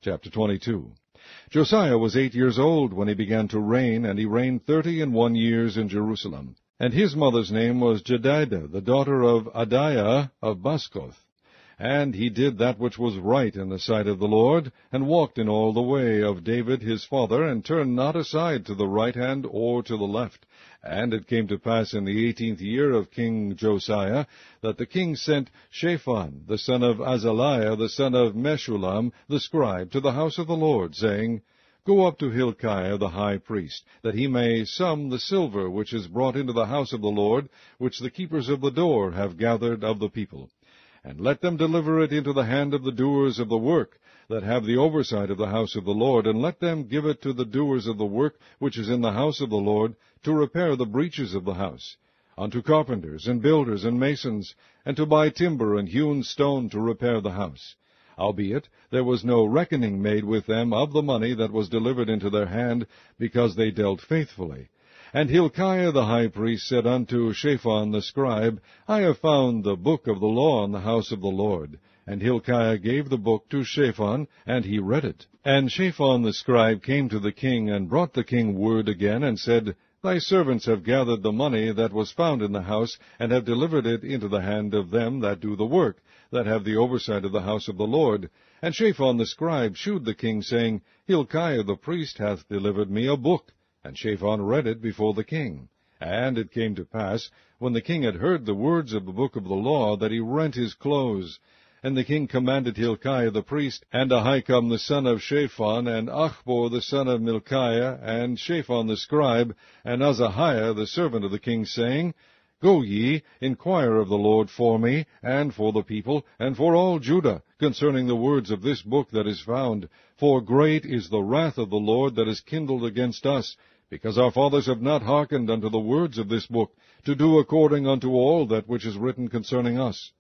Chapter 22. Josiah was 8 years old when he began to reign, and he reigned 31 years in Jerusalem. And his mother's name was Jedidah, the daughter of Adiah of Baskoth. And he did that which was right in the sight of the Lord, and walked in all the way of David his father, and turned not aside to the right hand or to the left. And it came to pass in the 18th year of King Josiah, that the king sent Shaphan, the son of Azaliah, the son of Meshullam, the scribe, to the house of the Lord, saying, Go up to Hilkiah the high priest, that he may sum the silver which is brought into the house of the Lord, which the keepers of the door have gathered of the people. And let them deliver it into the hand of the doers of the work, that have the oversight of the house of the Lord, and let them give it to the doers of the work which is in the house of the Lord, to repair the breaches of the house, unto carpenters, and builders, and masons, and to buy timber and hewn stone to repair the house. Howbeit, there was no reckoning made with them of the money that was delivered into their hand, because they dealt faithfully. And Hilkiah the high priest said unto Shaphan the scribe, I have found the book of the law in the house of the Lord. And Hilkiah gave the book to Shaphan, and he read it. And Shaphan the scribe came to the king, and brought the king word again, and said, Thy servants have gathered the money that was found in the house, and have delivered it into the hand of them that do the work, that have the oversight of the house of the Lord. And Shaphan the scribe shewed the king, saying, Hilkiah the priest hath delivered me a book. And Shaphan read it before the king. And it came to pass, when the king had heard the words of the book of the law, that he rent his clothes. And the king commanded Hilkiah the priest, and Ahikam the son of Shaphan, and Achbor the son of Milchiah, and Shaphan the scribe, and Azahiah the servant of the king, saying, Go ye, inquire of the Lord for me, and for the people, and for all Judah, concerning the words of this book that is found. For great is the wrath of the Lord that is kindled against us, because our fathers have not hearkened unto the words of this book, to do according unto all that which is written concerning us.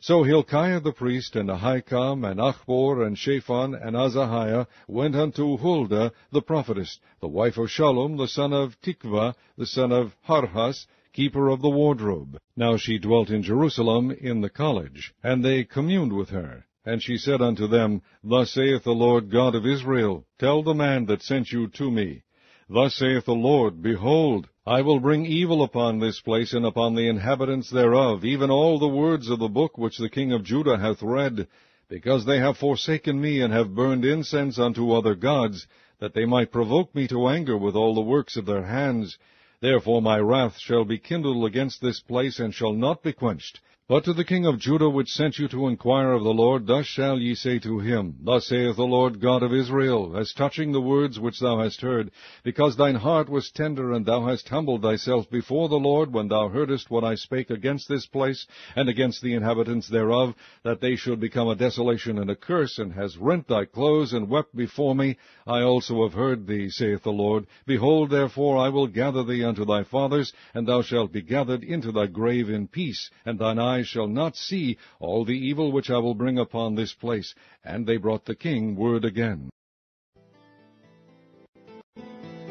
So Hilkiah the priest, and Ahikam, and Achbor, and Shaphan, and Azahiah went unto Huldah the prophetess, the wife of Shallum, the son of Tikvah, the son of Harhas, keeper of the wardrobe. Now she dwelt in Jerusalem in the college, and they communed with her. And she said unto them, Thus saith the Lord God of Israel, Tell the man that sent you to me, Thus saith the Lord, Behold, I will bring evil upon this place, and upon the inhabitants thereof, even all the words of the book which the king of Judah hath read, because they have forsaken me, and have burned incense unto other gods, that they might provoke me to anger with all the works of their hands. Therefore my wrath shall be kindled against this place, and shall not be quenched. But to the king of Judah, which sent you to inquire of the Lord, thus shall ye say to him, Thus saith the Lord God of Israel, as touching the words which thou hast heard, because thine heart was tender, and thou hast humbled thyself before the Lord, when thou heardest what I spake against this place, and against the inhabitants thereof, that they should become a desolation and a curse, and hast rent thy clothes, and wept before me, I also have heard thee, saith the Lord. Behold, therefore, I will gather thee unto thy fathers, and thou shalt be gathered into thy grave in peace, and thine eyes shall not see all the evil which I will bring upon this place. And they brought the king word again.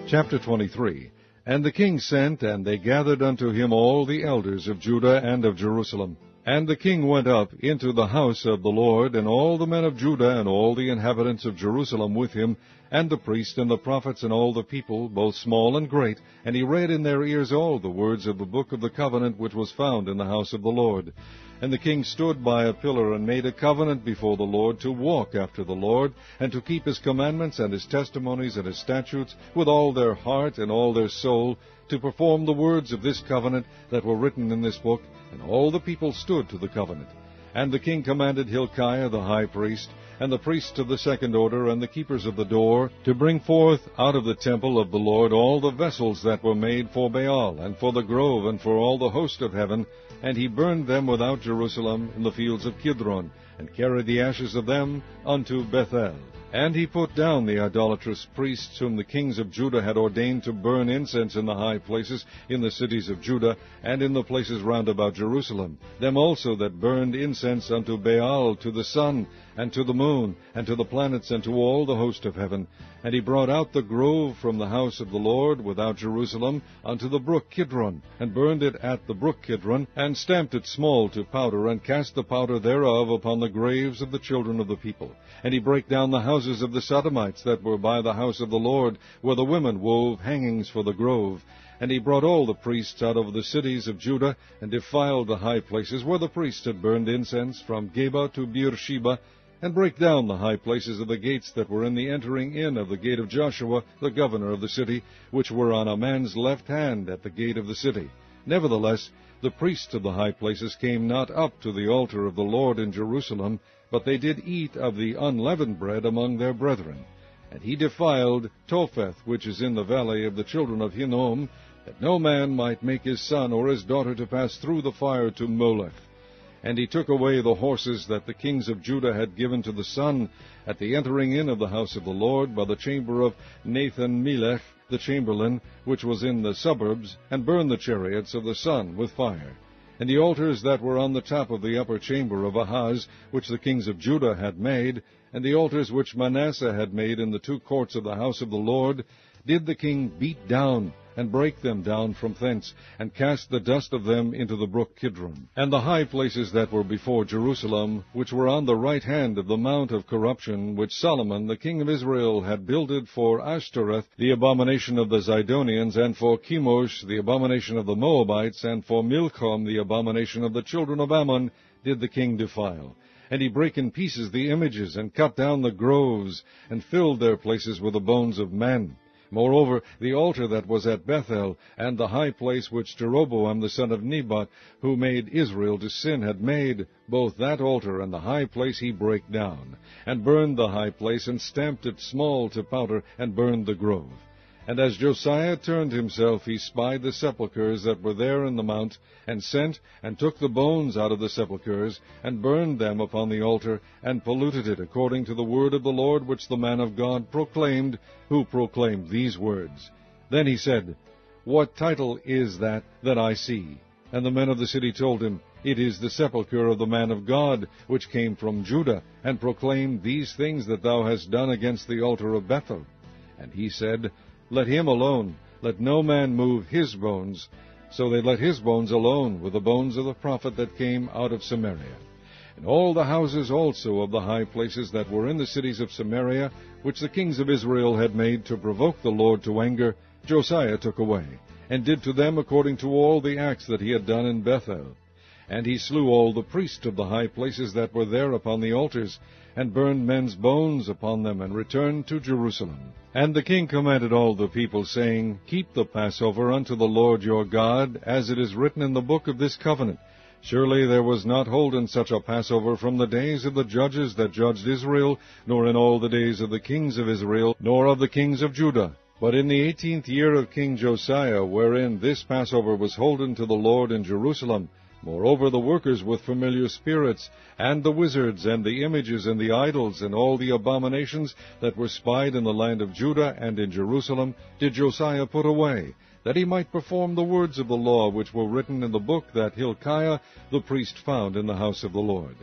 Chapter 23. And the king sent, and they gathered unto him all the elders of Judah and of Jerusalem. And the king went up into the house of the Lord, and all the men of Judah, and all the inhabitants of Jerusalem with him, and the priests and the prophets, and all the people, both small and great. And he read in their ears all the words of the book of the covenant which was found in the house of the Lord. And the king stood by a pillar, and made a covenant before the Lord, to walk after the Lord, and to keep his commandments, and his testimonies, and his statutes, with all their heart and all their soul, to perform the words of this covenant that were written in this book. And all the people stood to the covenant. And the king commanded Hilkiah the high priest, and the priests of the second order, and the keepers of the door, to bring forth out of the temple of the Lord all the vessels that were made for Baal, and for the grove, and for all the host of heaven. And he burned them without Jerusalem in the fields of Kidron, and carried the ashes of them unto Bethel. And he put down the idolatrous priests whom the kings of Judah had ordained to burn incense in the high places in the cities of Judah, and in the places round about Jerusalem, them also that burned incense unto Baal, to the sun, and to the moon, and to the planets, and to all the host of heaven. And he brought out the grove from the house of the Lord without Jerusalem unto the brook Kidron, and burned it at the brook Kidron, and stamped it small to powder, and cast the powder thereof upon the graves of the children of the people. And he brake down the house houses of the Sodomites that were by the house of the Lord, where the women wove hangings for the grove. And he brought all the priests out of the cities of Judah, and defiled the high places where the priests had burned incense, from Geba to Beersheba, and brake down the high places of the gates that were in the entering in of the gate of Joshua, the governor of the city, which were on a man's left hand at the gate of the city. Nevertheless, the priests of the high places came not up to the altar of the Lord in Jerusalem, but they did eat of the unleavened bread among their brethren. And he defiled Topheth, which is in the valley of the children of Hinnom, that no man might make his son or his daughter to pass through the fire to Molech. And he took away the horses that the kings of Judah had given to the sun at the entering in of the house of the Lord by the chamber of Nathan-Melech, the chamberlain, which was in the suburbs, and burned the chariots of the sun with fire. And the altars that were on the top of the upper chamber of Ahaz, which the kings of Judah had made, and the altars which Manasseh had made in the two courts of the house of the Lord, did the king beat down, and break them down from thence, and cast the dust of them into the brook Kidron. And the high places that were before Jerusalem, which were on the right hand of the mount of corruption, which Solomon the king of Israel had builded for Ashtoreth, the abomination of the Zidonians, and for Chemosh, the abomination of the Moabites, and for Milcom, the abomination of the children of Ammon, did the king defile. And he brake in pieces the images, and cut down the groves, and filled their places with the bones of men. Moreover, the altar that was at Bethel, and the high place which Jeroboam the son of Nebat, who made Israel to sin, had made, both that altar and the high place he brake down, and burned the high place, and stamped it small to powder, and burned the grove. And as Josiah turned himself, he spied the sepulchres that were there in the mount, and sent, and took the bones out of the sepulchres, and burned them upon the altar, and polluted it, according to the word of the Lord which the man of God proclaimed, who proclaimed these words. Then he said, What title is that I see? And the men of the city told him, It is the sepulchre of the man of God, which came from Judah, and proclaimed these things that thou hast done against the altar of Bethel. And he said, Let him alone, let no man move his bones. So they let his bones alone, with the bones of the prophet that came out of Samaria. And all the houses also of the high places that were in the cities of Samaria, which the kings of Israel had made to provoke the Lord to anger, Josiah took away, and did to them according to all the acts that he had done in Bethel. And he slew all the priests of the high places that were there upon the altars, and burned men's bones upon them, and returned to Jerusalem. And the king commanded all the people, saying, Keep the Passover unto the Lord your God, as it is written in the book of this covenant. Surely there was not holden such a Passover from the days of the judges that judged Israel, nor in all the days of the kings of Israel, nor of the kings of Judah. But in the 18th year of King Josiah, wherein this Passover was holden to the Lord in Jerusalem, moreover the workers with familiar spirits, and the wizards, and the images, and the idols, and all the abominations that were spied in the land of Judah and in Jerusalem, did Josiah put away, that he might perform the words of the law which were written in the book that Hilkiah the priest found in the house of the Lord.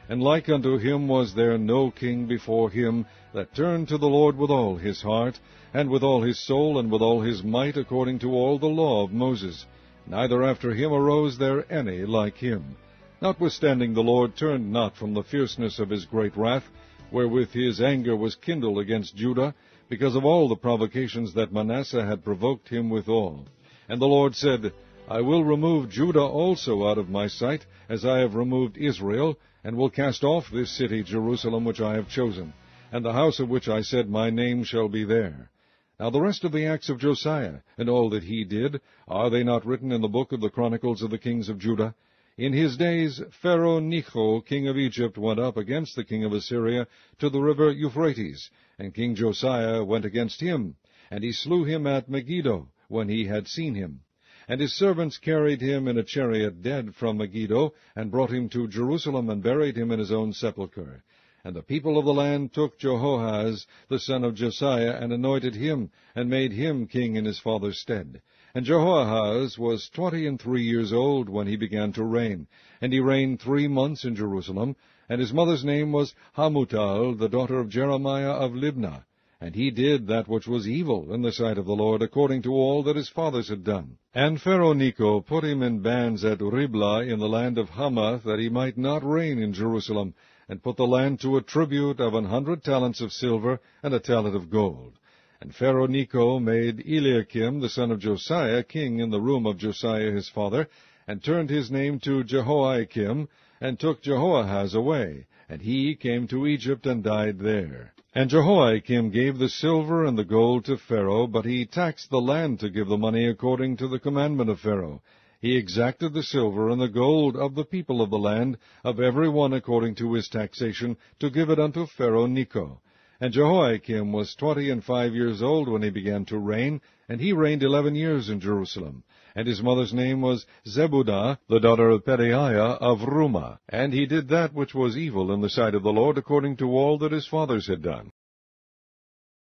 And like unto him was there no king before him that turned to the Lord with all his heart, and with all his soul, and with all his might, according to all the law of Moses. Neither after him arose there any like him. Notwithstanding the Lord turned not from the fierceness of his great wrath, wherewith his anger was kindled against Judah, because of all the provocations that Manasseh had provoked him withal. And the Lord said, I will remove Judah also out of my sight, as I have removed Israel, and will cast off this city Jerusalem which I have chosen, and the house of which I said my name shall be there. Now the rest of the acts of Josiah, and all that he did, are they not written in the book of the Chronicles of the kings of Judah? In his days Pharaoh Necho, king of Egypt, went up against the king of Assyria to the river Euphrates, and King Josiah went against him, and he slew him at Megiddo, when he had seen him. And his servants carried him in a chariot dead from Megiddo, and brought him to Jerusalem, and buried him in his own sepulchre. And the people of the land took Jehoahaz, the son of Josiah, and anointed him, and made him king in his father's stead. And Jehoahaz was 23 years old when he began to reign, and he reigned 3 months in Jerusalem. And his mother's name was Hamutal, the daughter of Jeremiah of Libnah. And he did that which was evil in the sight of the Lord, according to all that his fathers had done. And Pharaoh Necho put him in bands at Riblah in the land of Hamath, that he might not reign in Jerusalem. and put the land to a tribute of 100 talents of silver and a talent of gold. And Pharaoh Necho made Eliakim the son of Josiah king in the room of Josiah his father, and turned his name to Jehoiakim, and took Jehoahaz away, and he came to Egypt and died there. And Jehoiakim gave the silver and the gold to Pharaoh, but he taxed the land to give the money according to the commandment of Pharaoh. He exacted the silver and the gold of the people of the land, of every one according to his taxation, to give it unto Pharaoh Necho. And Jehoiakim was 25 years old when he began to reign, and he reigned 11 years in Jerusalem. And his mother's name was Zebudah, the daughter of Pedaiah of Rumah. And he did that which was evil in the sight of the Lord, according to all that his fathers had done.